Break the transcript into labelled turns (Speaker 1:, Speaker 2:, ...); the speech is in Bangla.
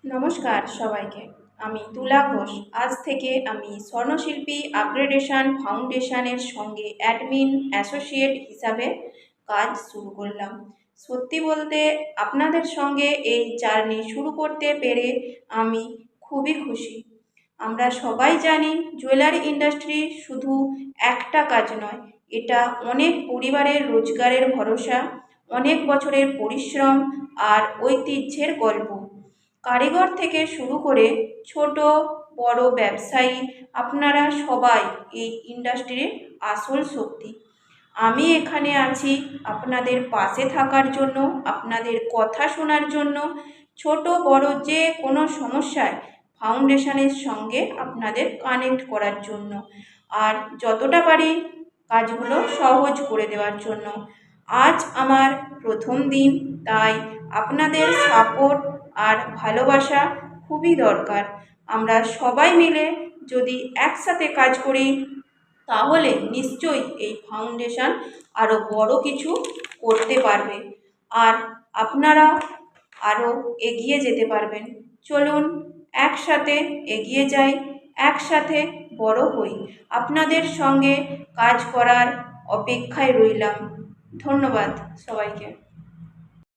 Speaker 1: নমস্কার সবাইকে। আমি তুলা ঘোষ। আজ থেকে আমি স্বর্ণশিল্পী আপগ্রেডেশন ফাউন্ডেশনের সঙ্গে অ্যাডমিন অ্যাসোসিয়েট হিসাবে কাজ শুরু করলাম। সত্যি বলতে আপনাদের সঙ্গে এই জার্নি শুরু করতে পেরে আমি খুবই খুশি। আমরা সবাই জানি জুয়েলারি ইন্ডাস্ট্রি শুধু একটা কাজ নয়, এটা অনেক পরিবারের রোজগারের ভরসা, অনেক বছরের পরিশ্রম আর ঐতিহ্যের গল্প। কারিগর থেকে শুরু করে ছোট বড় ব্যবসায়ী, আপনারা সবাই এই ইন্ডাস্ট্রির আসল শক্তি। আমি এখানে আছি আপনাদের পাশে থাকার জন্য, আপনাদের কথা শোনার জন্য, ছোট বড় যে কোনো সমস্যায় ফাউন্ডেশনের সঙ্গে আপনাদের কানেক্ট করার জন্য, আর যতটা পারি কাজগুলো সহজ করে দেওয়ার জন্য। আজ আমার প্রথম দিন, তাই আপনাদের সাপোর্ট আর ভালোবাসা খুবই দরকার। আমরা সবাই মিলে যদি একসাথে কাজ করি তাহলে নিশ্চয়ই এই ফাউন্ডেশন আরও বড় কিছু করতে পারবে, আর আপনারা আরও এগিয়ে যেতে পারবেন। চলুন একসাথে এগিয়ে যাই, একসাথে বড় হই। আপনাদের সঙ্গে কাজ করার অপেক্ষায় রইলাম। ধন্যবাদ সবাইকে।